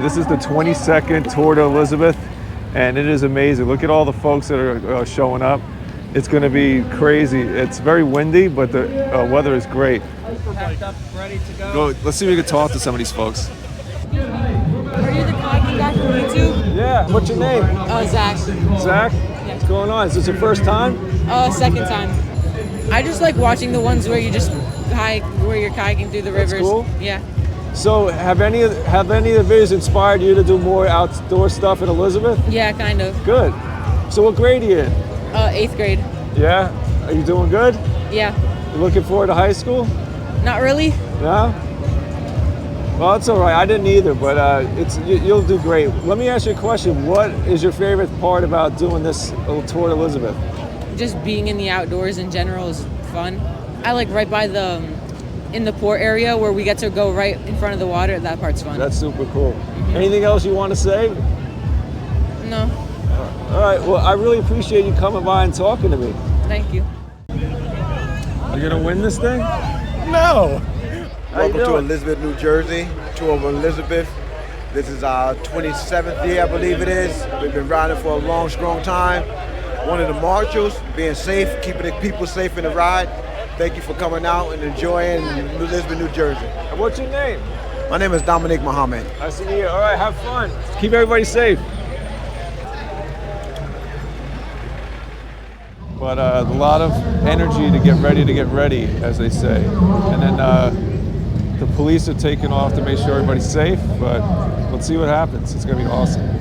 This is the 22nd Tour de Elizabeth, and it is amazing. Look at all the folks that are showing up. It's going to be crazy. It's very windy, but the weather is great. Packed up, ready to go. Let's see if we can talk to some of these folks. Are you the kayaking guy from YouTube? Yeah, what's your name? Zach. Zach? Yeah. What's going on? Is this your first time? Second time. I just like watching the ones where you just kayak, where you're kayaking through the rivers. That's cool. Yeah. So have any of the videos inspired you to do more outdoor stuff in Elizabeth? Yeah, kind of. Good. So what grade are you in? 8th grade. Yeah? Are you doing good? Yeah. You looking forward to high school? Not really. No? Well, it's all right. I didn't either, but you'll do great. Let me ask you a question. What is your favorite part about doing this little Tour de Elizabeth? Just being in the outdoors in general is fun. I like right by in the port area where we get to go right in front of the water. That part's fun. That's super cool. Anything else you want to say? No. All right. Well, I really appreciate you coming by and talking to me. Thank you. You gonna win this thing? No. Welcome Welcome to Elizabeth, New Jersey. Tour of Elizabeth. This is our 27th year, I believe it is. We've been riding for a long, strong time. One of the marshals, being safe, keeping the people safe in the ride. Thank you for coming out and enjoying Elizabeth, New Jersey. And what's your name? My name is Dominic Muhammad. Nice to meet you. All right, have fun. Keep everybody safe. But a lot of energy to get ready, as they say. And then the police are taking off to make sure everybody's safe, but let's see what happens. It's gonna be awesome.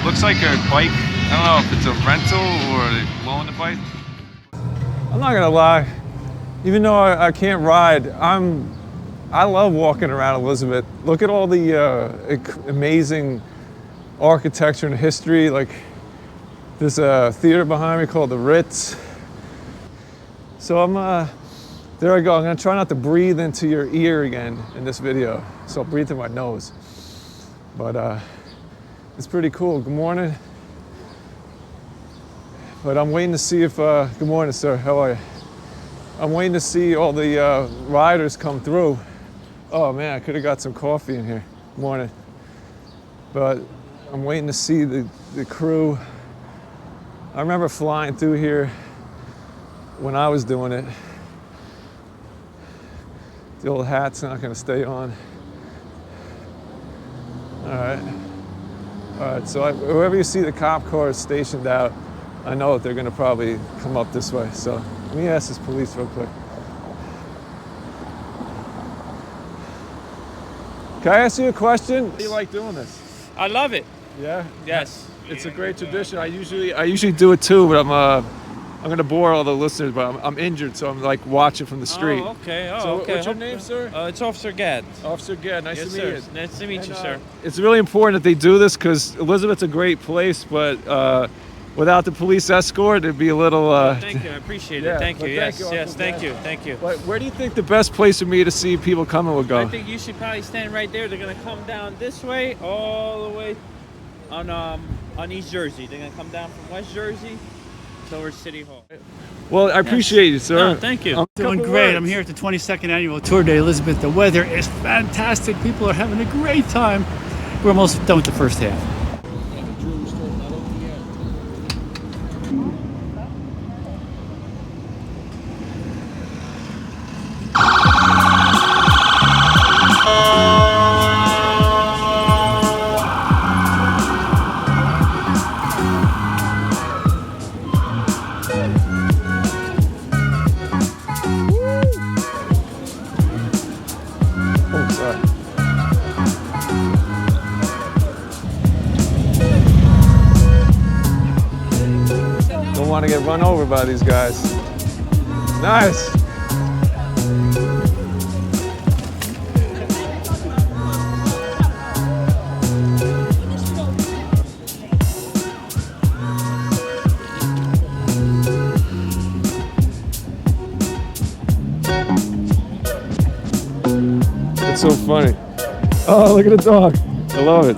Looks like a bike. I don't know if it's a rental or they loan the bike. I'm not gonna lie, even though I can't ride, I love walking around Elizabeth. Look at all the amazing architecture and history. Like there's a theater behind me called the Ritz. So there I go. I'm gonna try not to breathe into your ear again in this video. So I'll breathe through my nose. But it's pretty cool. Good morning. But I'm waiting to see if, good morning, sir. How are you? I'm waiting to see all the riders come through. Oh man, I could have got some coffee in here. Morning. But I'm waiting to see the crew. I remember flying through here when I was doing it. The old hat's not gonna stay on. All right, so wherever you see the cop cars stationed out, I know that they're gonna probably come up this way. So let me ask this police real quick. Can I ask you a question? How do you like doing this? I love it. Yeah? Yes. It's a great tradition. I usually do it too, but I'm gonna bore all the listeners, but I'm injured, so I'm like watching from the street. Oh, okay. Oh, So okay. what's your name, sir? It's Officer Gadd. Officer Gadd, nice Yes, to meet sir. you. Nice to meet you, sir. It's really important that they do this because Elizabeth's a great place, but without the police escort, it'd be a little. Thank you. I appreciate yeah, it. Thank but you. thank Yes. you, Yes. Officer Thank Gadd. you. Thank you. But where do you think the best place for me to see people coming would go? I think you should probably stand right there. They're gonna come down this way, all the way on East Jersey. They're gonna come down from West Jersey towards City Hall. Well, I appreciate you, sir. No, thank you. Doing great. I'm here at the 22nd annual Tour de Elizabeth. The weather is fantastic. People are having a great time. We're almost done with the first half. Oh, sorry. Don't want to get run over by these guys. Nice. It's so funny. Oh, look at the dog. I love it.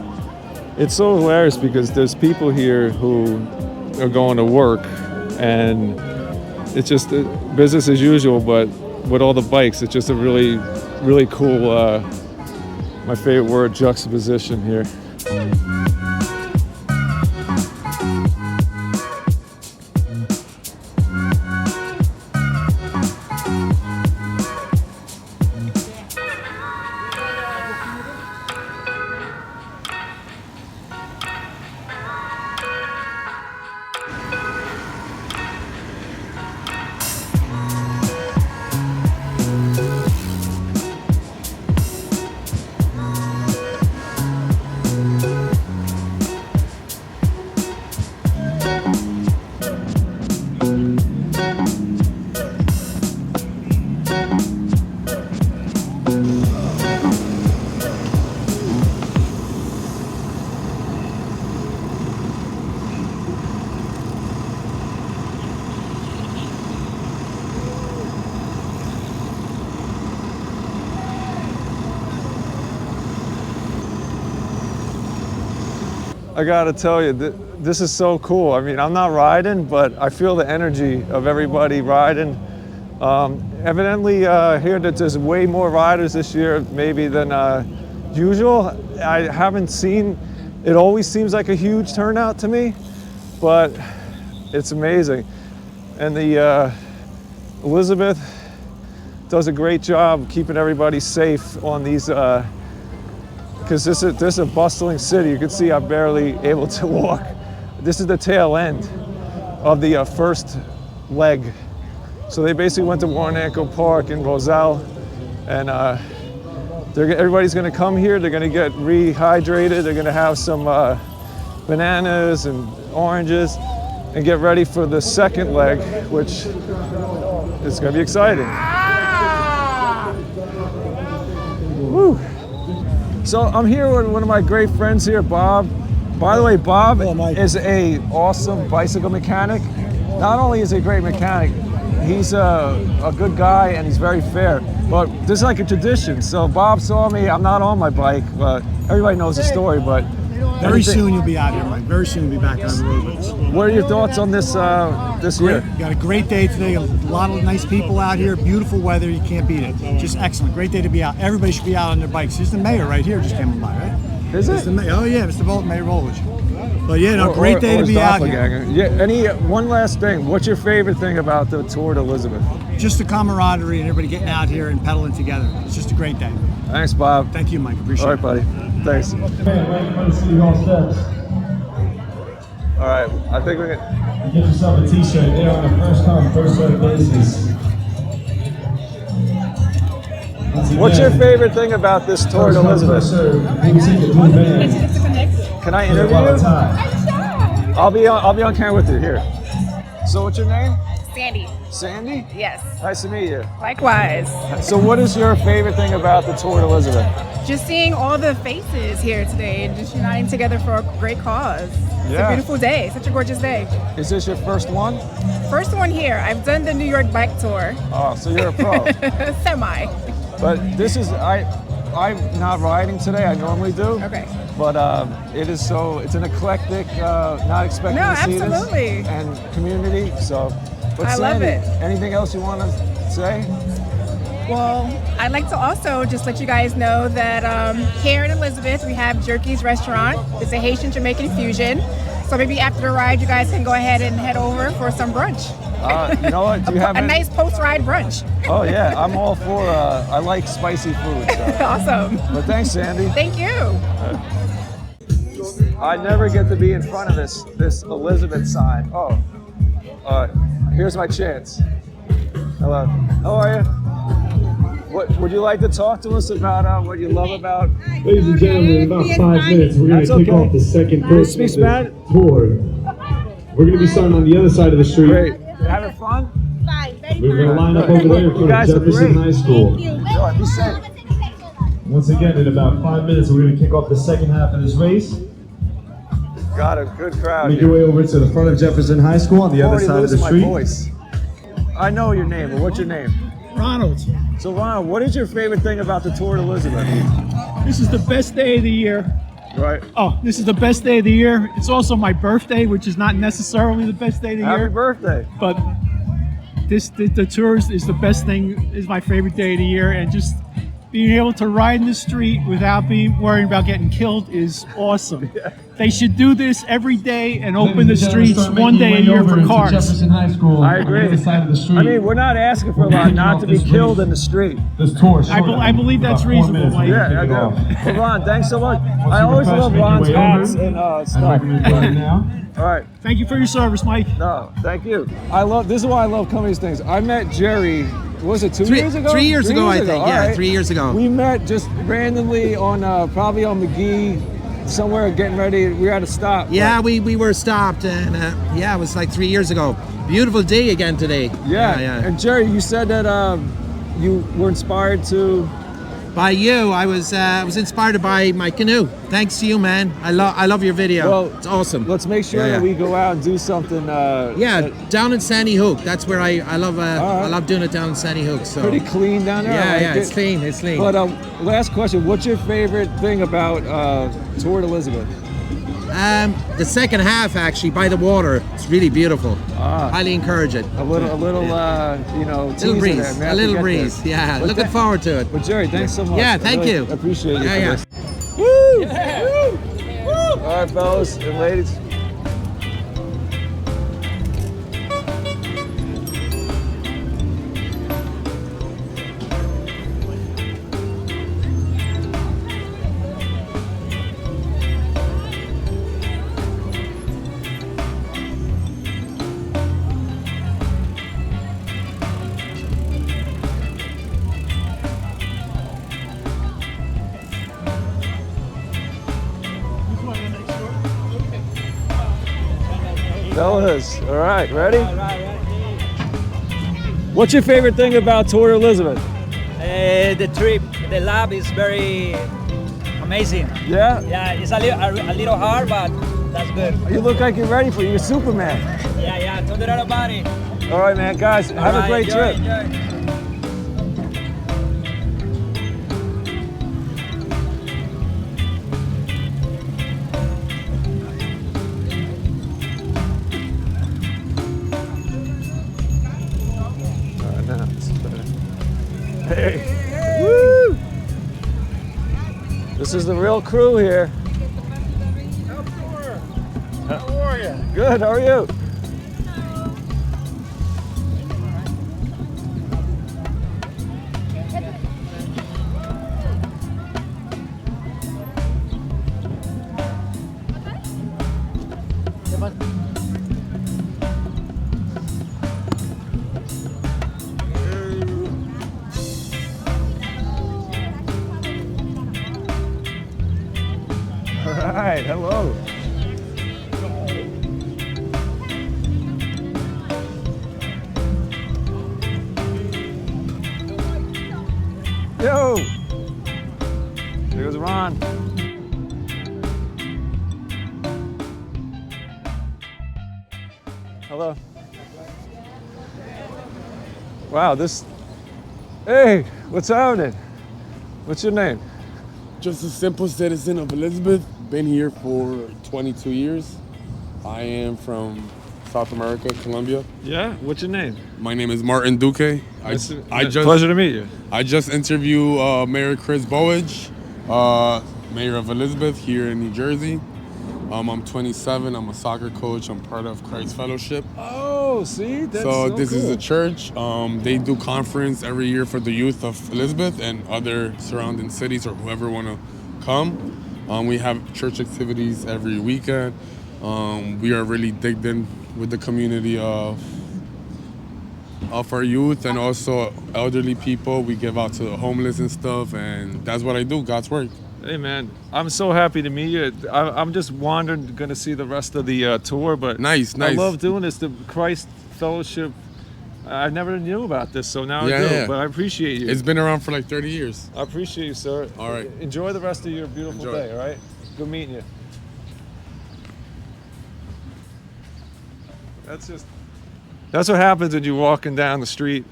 It's so hilarious because there's people here who are going to work and it's just business as usual, but with all the bikes, it's just a really, really cool, my favorite word, juxtaposition here. I gotta tell you, this is so cool. I mean, I'm not riding, but I feel the energy of everybody riding. Evidently, here that there's way more riders this year maybe than usual. I haven't seen, it always seems like a huge turnout to me, but it's amazing. And the Elizabeth does a great job keeping everybody safe on these because this is a bustling city. You can see I'm barely able to walk. This is the tail end of the first leg. So they basically went to Warinanco Park in Roselle, and everybody's gonna come here, they're gonna get rehydrated, they're gonna have some bananas and oranges, and get ready for the second leg, which is gonna be exciting. Woo. So I'm here with one of my great friends here, Bob. By the way, Bob is a awesome bicycle mechanic. Not only is he a great mechanic, he's a good guy and he's very fair. But this is like a tradition. So Bob saw me, I'm not on my bike, but everybody knows the story, but very soon you'll be out here, Mike. Very soon you'll be back on the road with us. What are your thoughts on this this year? We got a great day today. A lot of nice people out here. Beautiful weather. You can't beat it. Just excellent. Great day to be out. Everybody should be out on their bikes. Here's the mayor right here just came by, right? Is it? Oh yeah, Mr. Mayor Bollwage. But yeah, no, great day to be out here. Yeah. One last thing. What's your favorite thing about the Tour de Elizabeth? Just the camaraderie and everybody getting out here and pedaling together. It's just a great day. Thanks, Bob. Thank you, Mike. Appreciate it. All right, buddy. Thanks. All right, I think we're gonna get yourself a t-shirt there on a first come, first served basis. What's your favorite thing about this Tour de Elizabeth? Can I interview you? I'll be on camera with you here. So what's your name? Sandy. Sandy? Yes. Nice to meet you. Likewise. So what is your favorite thing about the Tour de Elizabeth? Just seeing all the faces here today and just uniting together for a great cause. It's a beautiful day. Such a gorgeous day. Is this your first one? First one here. I've done the New York bike tour. Oh, so you're a pro. Semi. But this is, I'm not riding today. I normally do. Okay. But it's an eclectic, not expecting to see absolutely. this, and community. So, but I Sandy, love it. Anything else you want to say? Well, I'd like to also just let you guys know that here in Elizabeth, we have Jerky's Restaurant. It's a Haitian Jamaican fusion. So maybe after the ride, you guys can go ahead and head over for some brunch. You know what? Do you have A nice post-ride brunch. Oh yeah, I'm all for. I like spicy food. So. Awesome. But thanks, Sandy. Thank you. I never get to be in front of this Elizabeth sign. Oh, here's my chance. Hello. How are you? What would you like to talk to us about? What you love about? Ladies and gentlemen, in about 5 minutes, we're going to kick off the second phase of this tour. We're going to be starting on the other side of the street. Great. Having fun? We're going to line up over there in front of Jefferson High School. Enjoy. Be safe. Once again, in about 5 minutes, we're going to kick off the second half of this race. Got a good crowd. Make your way over to the front of Jefferson High School on the other side of the street. My voice. I know your name, but what's your name? Ronald, So Ronald, what is your favorite thing about the Tour de Elizabeth? this is the best day of the year. Right. Oh, this is the best day of the year. It's also my birthday, which is not necessarily the best day of the Happy year. birthday. But the tours is the best thing, is my favorite day of the year, and just being able to ride in the street without worrying about getting killed is awesome. They should do this every day and open the streets one day a year for cars. Jefferson High School. I agree. On the other side of the street. I mean, we're not asking for a lot, not to be killed in the street. This tour. I believe that's reasonable, Mike. Yeah, I do. Well, Ron, thanks so much. I always love Ron's hats and stuff. All right. Thank you for your service, Mike. No, thank you. This is why I love coming to these things. I met Jerry, was it 2 years ago? 3 years ago, I think. All Yeah, right. 3 years ago. We met just randomly on, probably on McGee, somewhere getting ready. We were at a stop. Yeah, we were stopped, and yeah, it was like 3 years ago. Beautiful day again today. Yeah. And Jerry, you said that you were inspired to. By you, I was inspired by my canoe. Thanks to you, man. I love your video. Well, it's awesome. Let's make sure that we go out and do something. Down in Sandy Hook. That's where I love. I love doing it down in Sandy Hook. So pretty clean down there. Yeah, it's clean. It's clean. But last question: what's your favorite thing about Tour de Elizabeth? The second half, actually, by the water. It's really beautiful. Highly encourage it. A little, little breeze. There. A little breeze. Yeah, looking forward to it. But Jerry, thanks so much. Yeah, thank you. I appreciate you. Yeah. Woo! Yeah. Woo! All right, fellas and ladies. Fellas, all right, ready? What's your favorite thing about Tour de Elizabeth? The trip, the lab is very amazing. Yeah? Yeah, it's a little hard, but that's good. You look like you're ready for it. You're Superman. Yeah, tell me about it. All right, man, guys, have a great trip. Enjoy. Hey. Woo! This is the real crew here. How are you? Good, how are you? All right, hello. Yo! There goes Ron. Hello. Wow, Hey, what's happening? What's your name? Just a simple citizen of Elizabeth. Been here for 22 years. I am from South America, Colombia. Yeah, what's your name? My name is Martin Duque. Pleasure to meet you. I just interviewed Mayor Chris Bollwage, Mayor of Elizabeth here in New Jersey. I'm 27. I'm a soccer coach. I'm part of Christ Fellowship. Oh, see? That's so this cool. is a church. They do conference every year for the youth of Elizabeth and other surrounding cities or whoever want to come. We have church activities every weekend. We are really digged in with the community of our youth and also elderly people. We give out to the homeless and stuff, and that's what I do, God's work. Hey man, I'm so happy to meet you. I'm just wandering, gonna see the rest of the tour, but nice. I love doing this. The Christ Fellowship, I never knew about this, so now I do. Yeah. But I appreciate you. It's been around for like 30 years. I appreciate you, sir. All right. Enjoy the rest of your beautiful day. All right. Good meeting you. That's what happens when you're walking down the street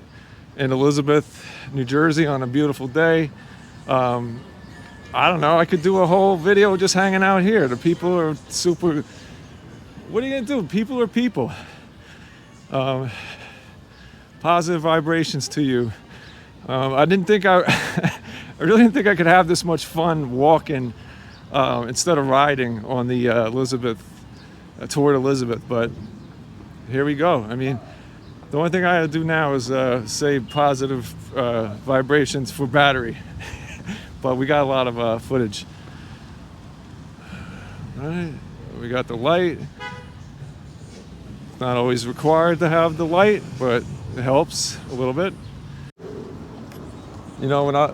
in Elizabeth, New Jersey on a beautiful day. I don't know, I could do a whole video just hanging out here. The people are super, what are you gonna do? People are people. Positive vibrations to you. I really didn't think I could have this much fun walking instead of riding on the Tour de Elizabeth, but here we go. I mean, the only thing I gotta do now is say positive vibrations for battery. But we got a lot of footage. All right, we got the light. It's not always required to have the light, but it helps a little bit. You know, I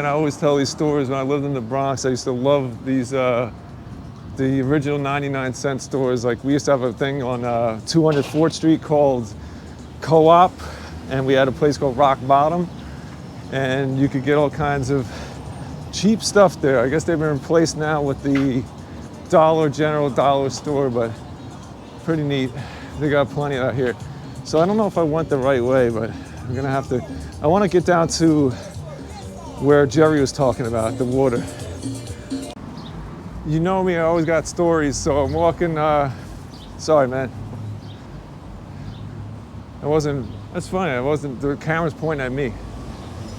always tell these stories. When I lived in the Bronx, I used to love these, the original 99-cent stores. Like we used to have a thing on 204th Street called Co-op, and we had a place called Rock Bottom, and you could get all kinds of cheap stuff there. I guess they've been replaced now with the General Dollar Store, but pretty neat. They got plenty out here. So I don't know if I went the right way, but I'm gonna have to. I want to get down to where Jerry was talking about, the water. You know me, I always got stories, so I'm walking, sorry man. That's funny, the camera's pointing at me.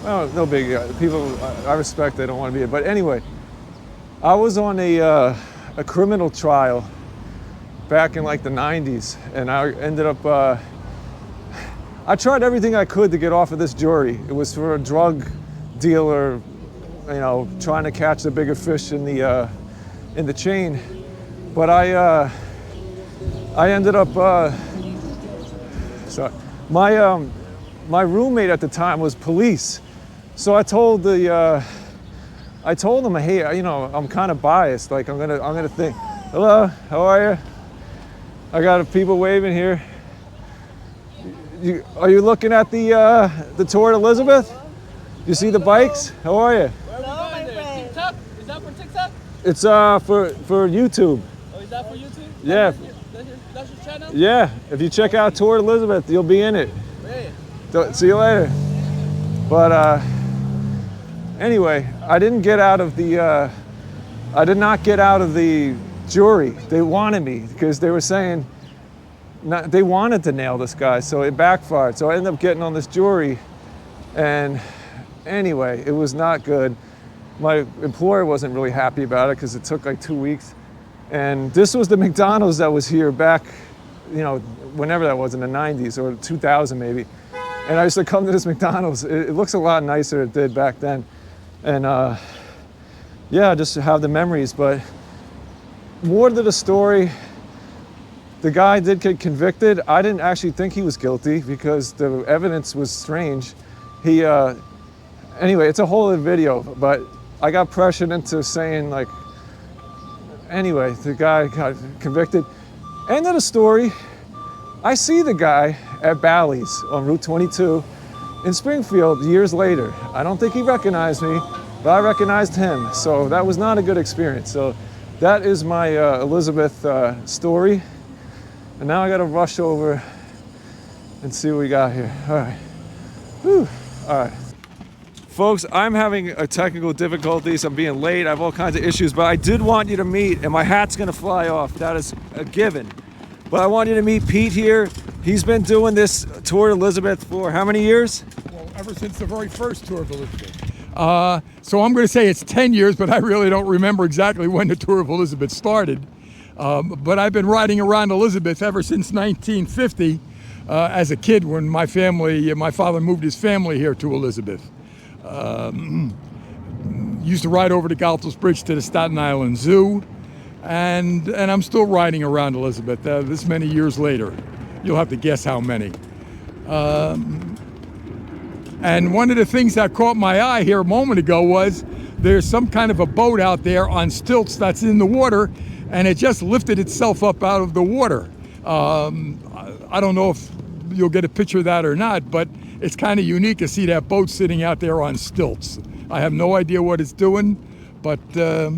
Well, no big, people I respect, they don't want to be here. But anyway, I was on a criminal trial back in like the 90s, and I ended up, I tried everything I could to get off of this jury. It was for a drug dealer, you know, trying to catch the bigger fish in the chain. But I ended up, sorry, my roommate at the time was police. So I told him, hey, you know, I'm kind of biased. Like I'm gonna think, hello, how are you? I got people waving here. Are you looking at the Tour de Elizabeth? You see the bikes? How are you? Hello, my friend. TikTok? Is that for TikTok? It's for YouTube. Oh, is that for YouTube? Yeah. That's your channel? Yeah. If you check out Tour de Elizabeth, you'll be in it. Yeah. See you later. But anyway, I did not get out of the jury. They wanted me because they were saying they wanted to nail this guy, so it backfired. So I ended up getting on this jury, and anyway, it was not good. My employer wasn't really happy about it because it took like 2 weeks. And this was the McDonald's that was here back, you know, whenever that was, in the 90s or 2000 maybe. And I used to come to this McDonald's. It looks a lot nicer than it did back then. And yeah, just have the memories. But more to the story, the guy did get convicted. I didn't actually think he was guilty because the evidence was strange. Anyway, it's a whole other video, but I got pressured into saying, like, anyway, the guy got convicted. End of the story. I see the guy at Bally's on Route 22 in Springfield years later. I don't think he recognized me, but I recognized him. So that was not a good experience. So that is my Elizabeth story. And now I gotta rush over and see what we got here. All right. Whew. All right. Folks, I'm having technical difficulties. I'm being late. I have all kinds of issues, but I did want you to meet, and my hat's gonna fly off. That is a given. But I want you to meet Pete here. He's been doing this Tour of Elizabeth for how many years? Well, ever since the very first Tour of Elizabeth. So I'm going to say it's 10 years, but I really don't remember exactly when the Tour of Elizabeth started. But I've been riding around Elizabeth ever since 1950 as a kid when my father moved his family here to Elizabeth. Used to ride over to Galtos Bridge to the Staten Island Zoo, and I'm still riding around Elizabeth this many years later. You'll have to guess how many. And one of the things that caught my eye here a moment ago was there's some kind of a boat out there on stilts that's in the water, and it just lifted itself up out of the water. I don't know if you'll get a picture of that or not, but it's kind of unique to see that boat sitting out there on stilts. I have no idea what it's doing, but a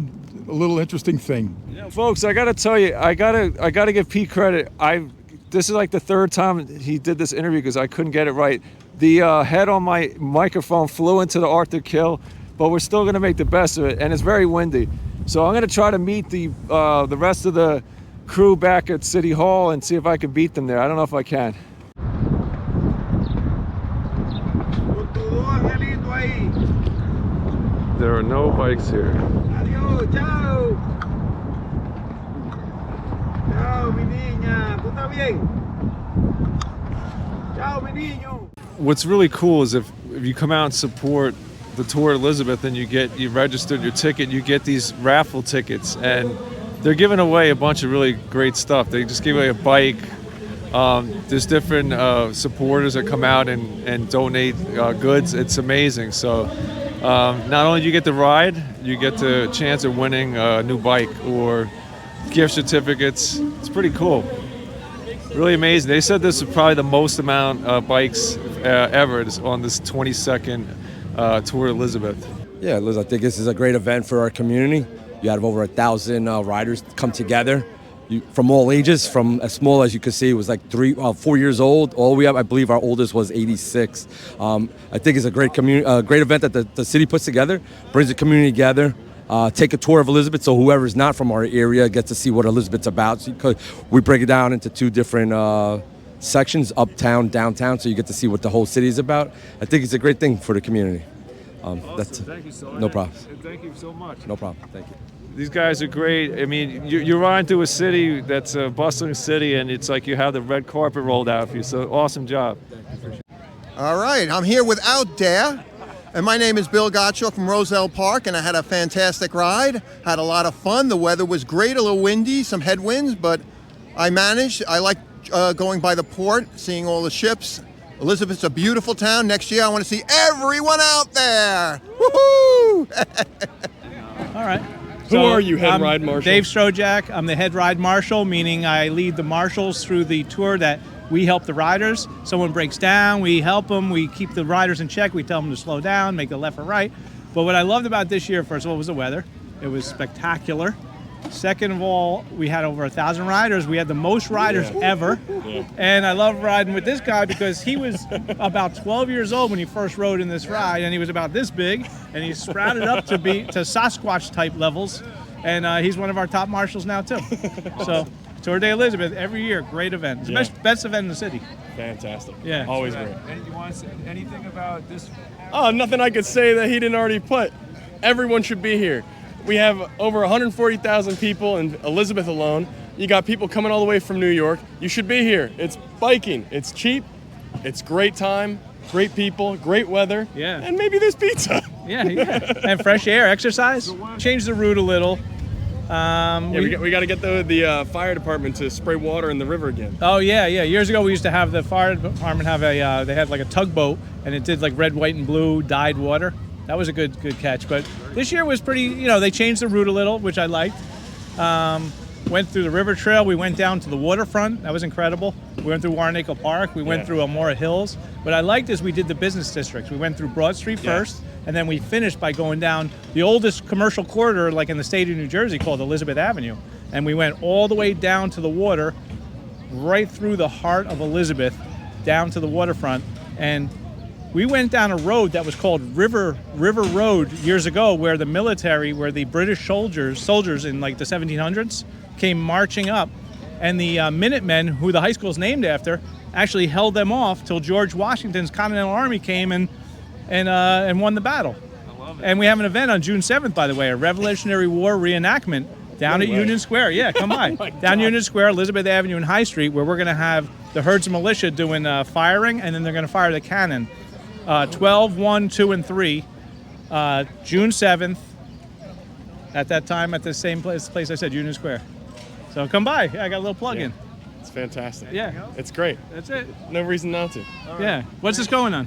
little interesting thing. Yeah, folks, I gotta tell you, I gotta give Pete credit. This is like the third time he did this interview because I couldn't get it right. The head on my microphone flew into the Arctic Kill, but we're still gonna make the best of it, and it's very windy. So I'm gonna try to meet the rest of the crew back at City Hall and see if I can beat them there. I don't know if I can. There are no bikes here. Adiós, chao. Chao, mi niña. ¿Tú estás bien? Chao, mi niño. What's really cool is if you come out and support the Tour Elizabeth and you registered your ticket, you get these raffle tickets, and they're giving away a bunch of really great stuff. They just give away a bike. There's different supporters that come out and donate goods. It's amazing. So not only do you get the ride, you get the chance of winning a new bike or gift certificates. It's pretty cool. Really amazing. They said this is probably the most amount of bikes ever on this 22nd Tour Elizabeth. Yeah, Liz, I think this is a great event for our community. You have over 1,000 riders come together from all ages, from as small as you could see, it was like 4 years old. All we have, I believe our oldest was 86. I think it's a great great event that the city puts together, brings the community together. Take a tour of Elizabeth, so whoever's not from our area gets to see what Elizabeth's about. So we break it down into two different sections, uptown, downtown, so you get to see what the whole city is about. I think it's a great thing for the community. Awesome. Thank you so much. No problem. Thank you so much. No problem. Thank you. These guys are great. I mean, you're riding through a city that's a bustling city, and it's like you have the red carpet rolled out for you. So awesome job. All right, I'm here with Outdeh, and my name is Bill Gottschalk from Roselle Park, and I had a fantastic ride. Had a lot of fun. The weather was great, a little windy, some headwinds, but I managed. I like going by the port, seeing all the ships. Elizabeth's a beautiful town. Next year, I want to see everyone out there. Woohoo! All right. Who are you, head ride marshal? Dave Strojak. I'm the head ride marshal, meaning I lead the marshals through the tour that we help the riders. Someone breaks down, we help them, we keep the riders in check, we tell them to slow down, make the left or right. But what I loved about this year, first of all, was the weather. It was spectacular. Second of all, we had over 1,000 riders. We had the most riders ever. Yeah. And I love riding with this guy because he was about 12 years old when he first rode in this ride, and he was about this big, and he sprouted up to Sasquatch type levels. And he's one of our top marshals now too. So Tour de Elizabeth every year, great event. It's the best event in the city. Fantastic. Yeah. Always great. And you want to say anything about this? Oh, nothing I could say that he didn't already put. Everyone should be here. We have over 140,000 people in Elizabeth alone. You got people coming all the way from New York. You should be here. It's biking. It's cheap. It's great time. Great people. Great weather. Yeah. And maybe there's pizza. Yeah. And fresh air, exercise. Change the route a little. We got to get the fire department to spray water in the river again. Oh yeah. Years ago we used to have the fire department have they had like a tugboat, and it did like red, white, and blue dyed water. That was a good catch. But this year was pretty. They changed the route a little, which I liked. Went through the River Trail. We went down to the waterfront. That was incredible. We went through Warinanco Park. We went through Elmora Hills. What I liked is we did the business districts. We went through Broad Street first, and then we finished by going down the oldest commercial corridor, like in the state of New Jersey, called Elizabeth Avenue. And we went all the way down to the water, right through the heart of Elizabeth, down to the waterfront. And we went down a road that was called River Road years ago, where the military, where the British soldiers in like the 1700s came marching up, and the Minutemen, who the high school is named after, actually held them off till George Washington's Continental Army came and won the battle. I love it. And we have an event on June 7th, by the way, a Revolutionary War reenactment Down at Union Square, yeah, come by. Down Union Square, Elizabeth Avenue and High Street, where we're going to have the Herds of Militia doing firing, and then they're going to fire the cannon. 12, 1, 2, and 3, June 7th, at that time at the same place I said, Union Square. So come by. Yeah, I got a little plug in. It's fantastic. Yeah. It's great. That's it. No reason not to. Yeah. What's this going on?